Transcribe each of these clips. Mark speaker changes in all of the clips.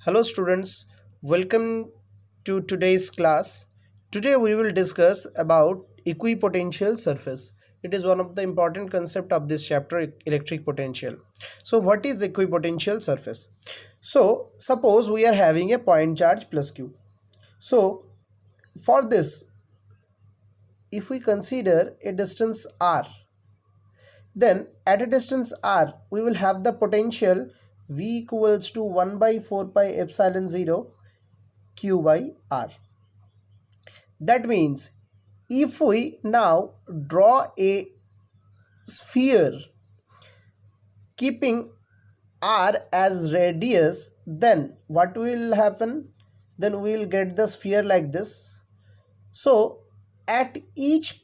Speaker 1: Hello students, welcome to today's class. Today we will discuss about equipotential surface. It is one of the important concept of this chapter, electric potential. So what is equipotential surface? So suppose we are having a point charge plus q. So for this, if we consider a distance r, then at a distance r we will have the potential v equals to 1 by 4 pi epsilon 0 q by r. That means if we now draw a sphere keeping r as radius, then what will happen? Then we will get the sphere like this. So at each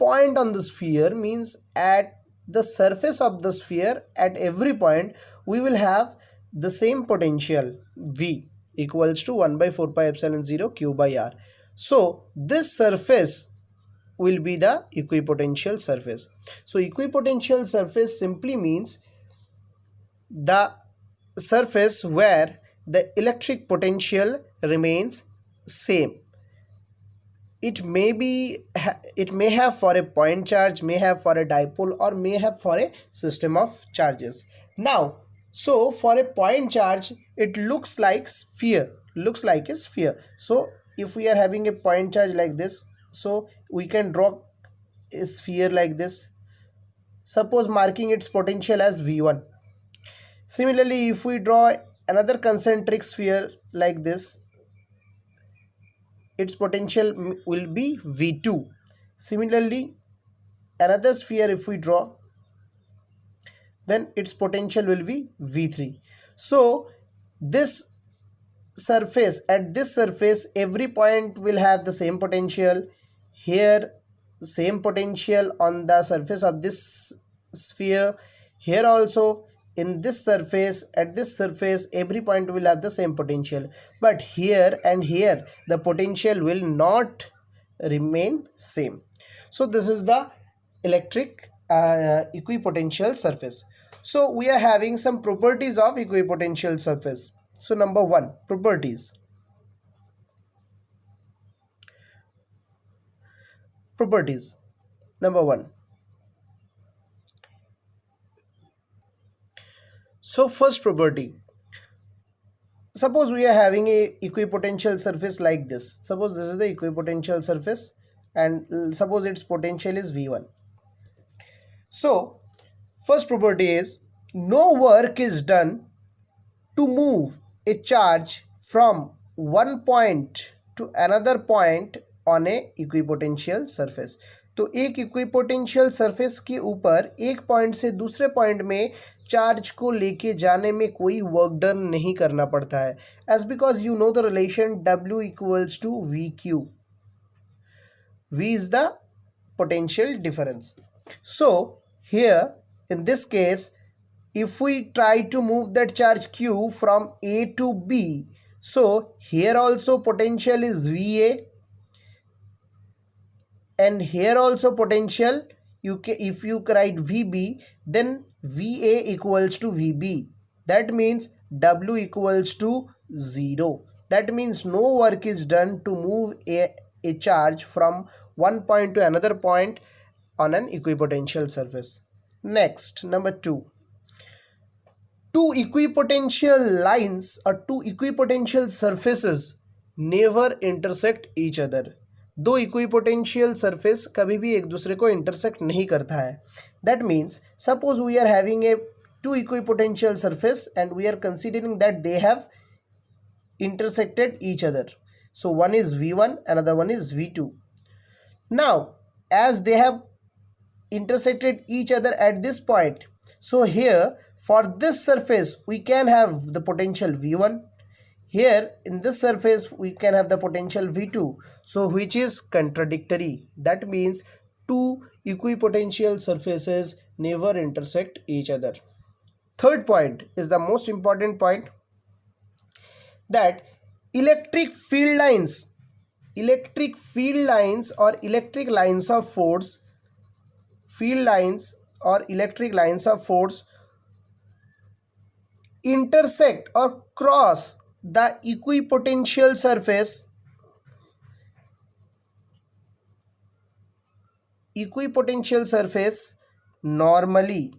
Speaker 1: point on the sphere, means at the surface of the sphere, at every point we will have the same potential v equals to 1 by 4 pi epsilon 0 q by r. So this surface will be the equipotential surface. So equipotential surface simply means the surface where the electric potential remains same. It may have for a point charge, may have for a dipole, or may have for a system of charges. Now, so for a point charge, it looks like a sphere. So if we are having a point charge like this, so we can draw a sphere like this, suppose marking its potential as v1. Similarly, if we draw another concentric sphere like this, its potential will be v2. Similarly, another sphere if we draw, then its potential will be v3. So this surface, at this surface every point will have the same potential. Here same potential on the surface of this sphere. Here also in this surface, at this surface every point will have the same potential, but here and here the potential will not remain same. So this is the electric equipotential surface. So we are having some properties of equipotential surface. So number one, properties. Number one. So first property. Suppose we are having a equipotential surface like this. Suppose this is the equipotential surface and suppose its potential is V1. So first property is no work is done to move a charge from one point to another point on a equipotential surface. तो एक equipotential surface के ऊपर एक point से दूसरे point में charge को लेके जाने में कोई वर्क डन नहीं करना पड़ता है, as because you know the relation W equals to V Q. V is the potential difference. So here in this case, if we try to move that charge q from A to B, so here also potential is VA, and here also potential, if you write VB, then VA equals to VB. That means W equals to 0. That means no work is done to move a charge from one point to another point on an equipotential surface. Next, number two. Two equipotential lines or two equipotential surfaces never intersect each other. दो equipotential surface कभी भी एक दूसरे को intersect नहीं करता है. That means suppose we are having a two equipotential surface and we are considering that they have intersected each other. So one is V1, another one is V2. Now as they have intersected each other at this point, so here for this surface we can have the potential V1. Here in this surface we can have the potential V2, so which is contradictory. That means two equipotential surfaces never intersect each other. Third point is the most important point, that electric field lines or electric lines of force, field lines or electric lines of force intersect or cross the equipotential surface normally,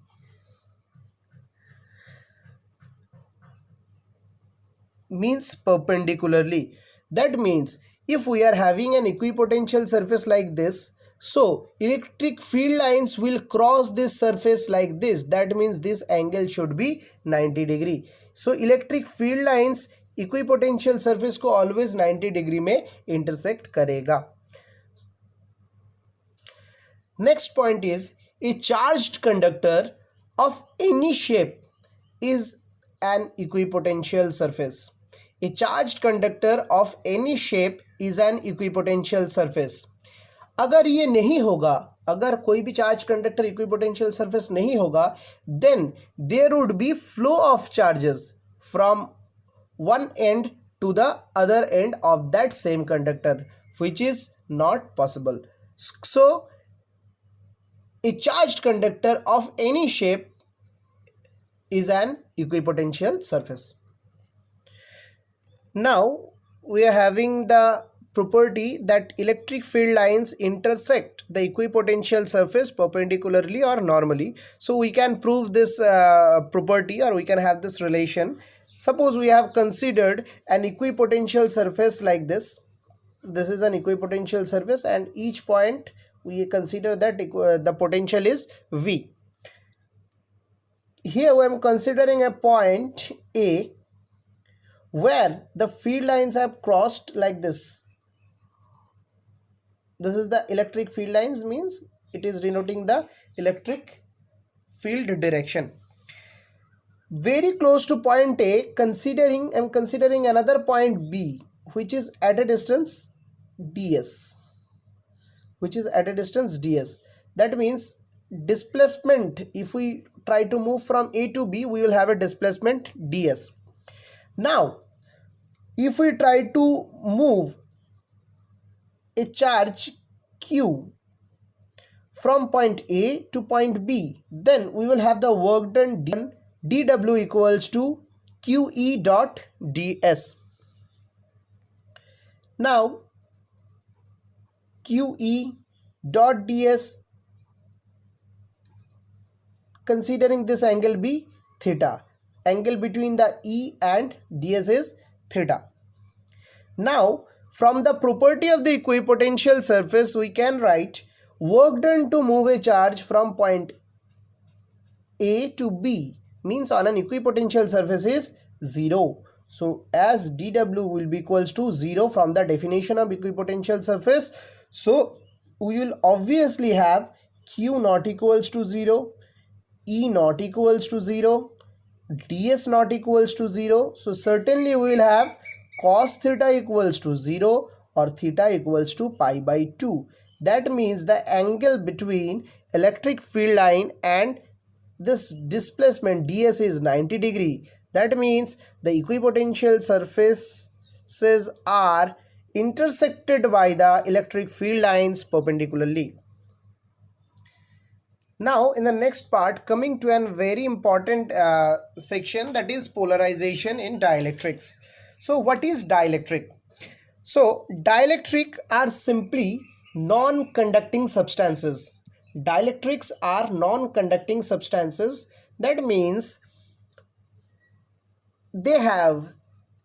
Speaker 1: means perpendicularly. That means if we are having an equipotential surface like this, so electric field lines will cross this surface like this. That means this angle should be 90 degree. So electric field lines equipotential surface को always 90 degree में intersect करेगा. Next point is, a charged conductor of any shape is an equipotential surface. A charged conductor of any shape is an equipotential surface. अगर ये नहीं होगा, अगर कोई भी चार्ज कंडक्टर इक्विपोटेंशियल सरफेस नहीं होगा, then there would be flow of charges from one end to the other end of that same conductor, which is not possible. So a charged conductor of any shape is an equipotential surface. Now we are having the property that electric field lines intersect the equipotential surface perpendicularly or normally. So we can prove this property, or we can have this relation. Suppose we have considered an equipotential surface like this. This is an equipotential surface, and each point we consider that the potential is V. Here I am considering a point A where the field lines have crossed like this. This is the electric field lines, means it is denoting the electric field direction. Very close to point A, I am considering another point B, which is at a distance ds. That means displacement, if we try to move from A to B, we will have a displacement ds. Now if we try to move a charge Q from point A to point B, then we will have the work done dW equals to QE dot ds. Now QE dot ds, considering this angle be theta, angle between the E and ds is theta. Now from the property of the equipotential surface, we can write work done to move a charge from point A to B, means on an equipotential surface, is 0. So as dW will be equals to 0 from the definition of equipotential surface, so we will obviously have Q not equals to 0, E not equals to 0, ds not equals to 0. So certainly we will have cos theta equals to 0 or theta equals to pi by 2. That means the angle between electric field line and this displacement ds is 90 degree. That means the equipotential surfaces are intersected by the electric field lines perpendicularly. Now in the next part, coming to a very important section, that is polarization in dielectrics. So what is dielectric? So dielectric are simply non-conducting substances. Dielectrics are non-conducting substances. That means they have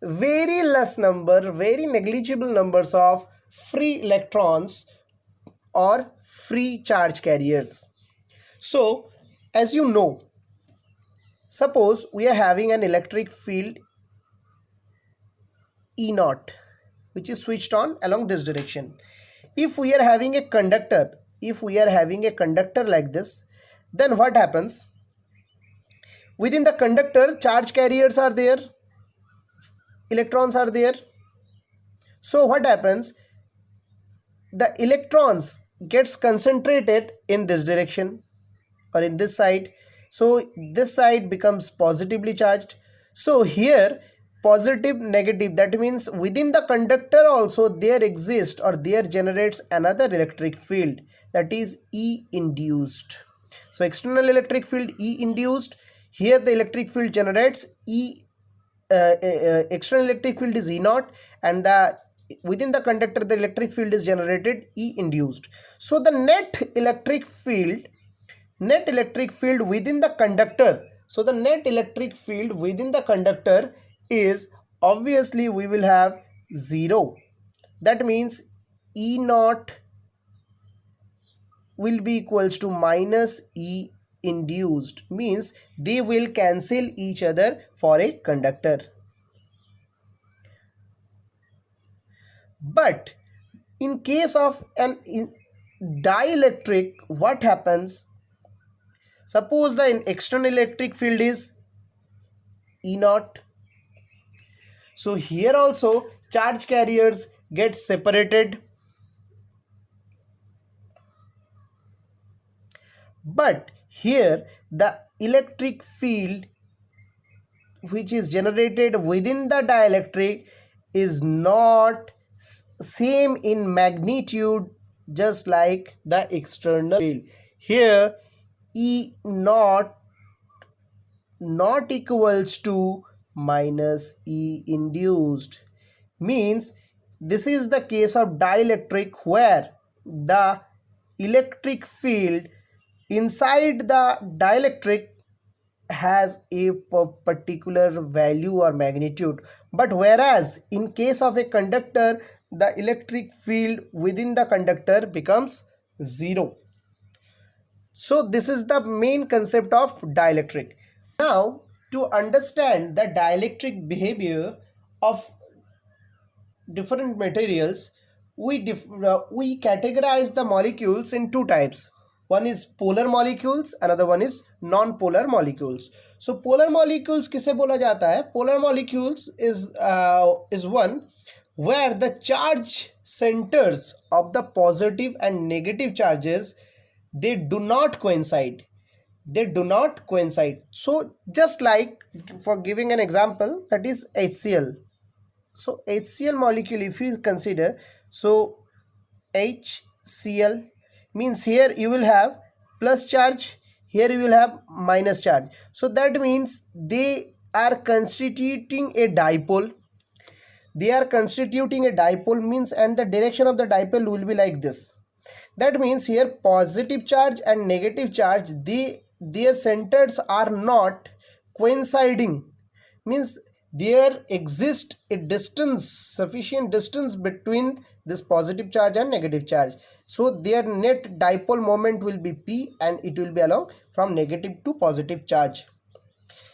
Speaker 1: very less number, very negligible numbers of free electrons or free charge carriers. So as you know, suppose we are having an electric field E naught, which is switched on along this direction. If we are having a conductor, like this, then what happens? Within the conductor, charge carriers are there, electrons are there. So what happens? The electrons gets concentrated in this direction or in this side. So this side becomes positively charged. So here positive, negative, that means within the conductor also there exists or there generates another electric field, that is E induced. So external electric field E induced, Here the electric field generates external electric field is E naught, and the within the conductor the electric field is generated E induced. So the net electric field within the conductor, so the net electric field within the conductor is, obviously we will have 0. That means E naught will be equals to minus E induced, means they will cancel each other for a conductor. But in case of an dielectric, what happens? Suppose the external electric field is E naught. So here also charge carriers get separated. But here the electric field which is generated within the dielectric is not same in magnitude, just like the external field. Here E naught not equals to minus E induced, means this is the case of dielectric where the electric field inside the dielectric has a particular value or magnitude, but whereas in case of a conductor the electric field within the conductor becomes 0. So this is the main concept of dielectric. Now to understand the dielectric behavior of different materials, we categorize the molecules in two types. One is polar molecules, another one is non-polar molecules. So polar molecules किसे बोला जाता है? Polar molecules is one where the charge centers of the positive and negative charges, they do not coincide. So just like, for giving an example, that is HCl. So HCl molecule, if you consider, so HCl means here you will have plus charge, here you will have minus charge. So that means they are constituting a dipole. Means, and the direction of the dipole will be like this. That means here positive charge and negative charge, their centers are not coinciding, means there exists a distance, sufficient distance between this positive charge and negative charge. So their net dipole moment will be P, and it will be along from negative to positive charge.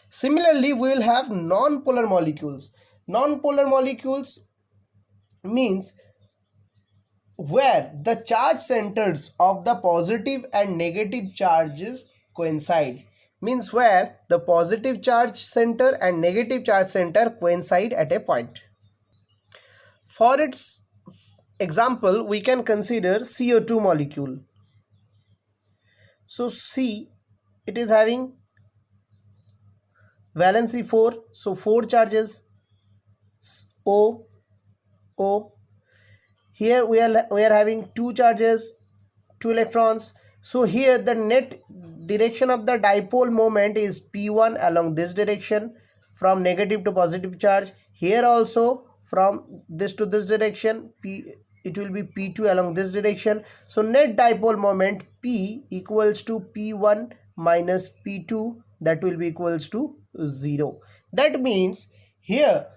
Speaker 1: Similarly, we will have non-polar molecules. Non-polar molecules means where the charge centers of the positive and negative charges coincide, means where the positive charge center and negative charge center coincide at a point. For its example, we can consider CO2 molecule. So C, it is having valency 4, so 4 charges. O, here we are having 2 charges, 2 electrons. So here the net direction of the dipole moment is P1 along this direction from negative to positive charge. Here also from this to this direction, it will be P2 along this direction. So net dipole moment P equals to P1 minus P2, that will be equals to 0. That means here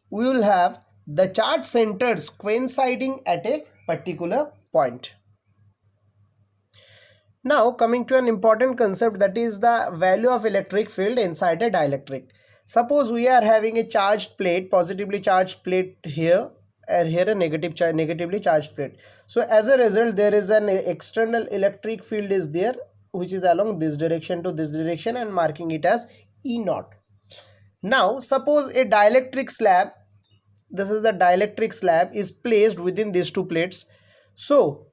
Speaker 1: we will have the charge centers coinciding at a particular point. Now coming to an important concept, that is the value of electric field inside a dielectric. Suppose we are having a charged plate, positively charged plate here, and here a negatively charged plate. So as a result, there is an external electric field is there, which is along this direction to this direction and marking it as E naught. Now suppose a dielectric slab, this is the dielectric slab, is placed within these two plates. So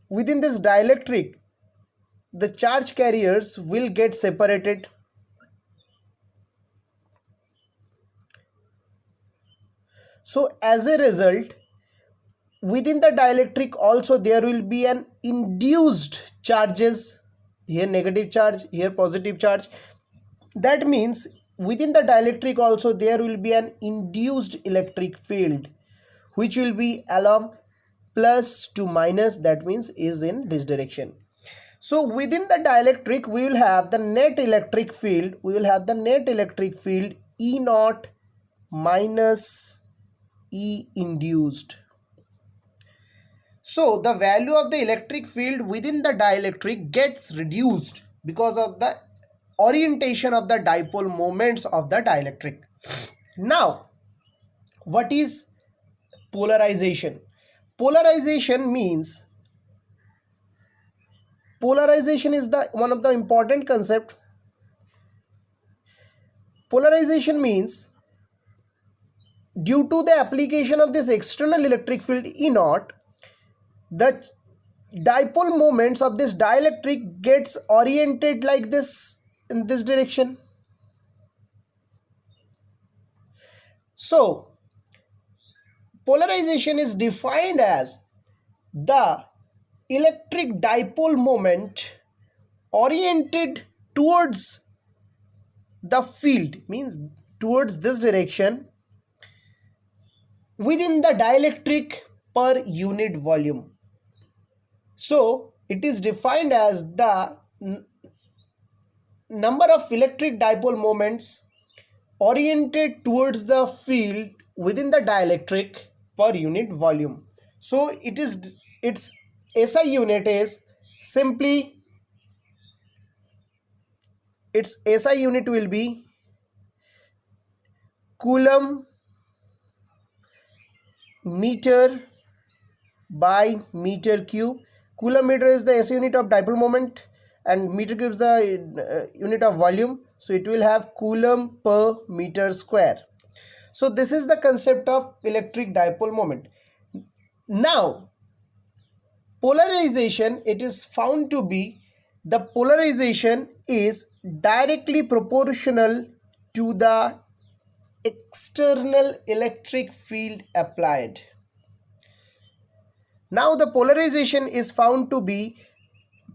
Speaker 1: within this dielectric, the charge carriers will get separated. So as a result, within the dielectric also there will be an induced charges, here negative charge, here positive charge. That means within the dielectric also there will be an induced electric field which will be along plus to minus, that means is in this direction. So within the dielectric we will have the net electric field, E naught minus E induced. So the value of the electric field within the dielectric gets reduced because of the orientation of the dipole moments of the dielectric. Now, what is polarization? Polarization is the one of the important concept. Polarization means due to the application of this external electric field E naught, the dipole moments of this dielectric gets oriented like this in this direction. So polarization is defined as the electric dipole moment oriented towards the field, means towards this direction within the dielectric per unit volume. So it is defined as the number of electric dipole moments oriented towards the field within the dielectric per unit volume. So its SI unit is simply, its SI unit will be coulomb meter by meter cube. Coulomb meter is the SI unit of dipole moment and meter cube is the unit of volume. So it will have coulomb per meter square. So this is the concept of electric dipole moment. Now polarization, it is found to be the polarization is directly proportional to the external electric field applied. Now the polarization is found to be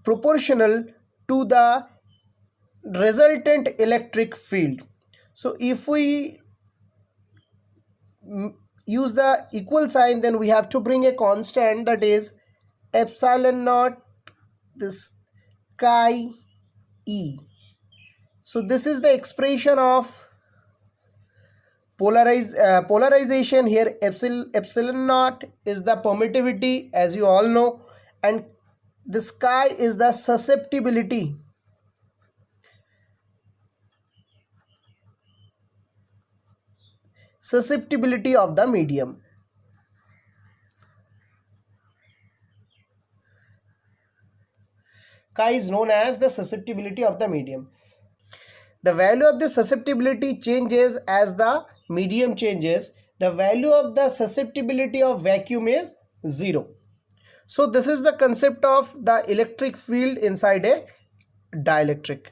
Speaker 1: proportional to the resultant electric field. So if we use the equal sign, then we have to bring a constant, that is epsilon naught this chi E. So this is the expression of polarization. Here epsilon naught is the permittivity, as you all know, and this chi is the susceptibility. Susceptibility of the medium. Chi is known as the susceptibility of the medium. The value of the susceptibility changes as the medium changes. The value of the susceptibility of vacuum is 0. So this is the concept of the electric field inside a dielectric.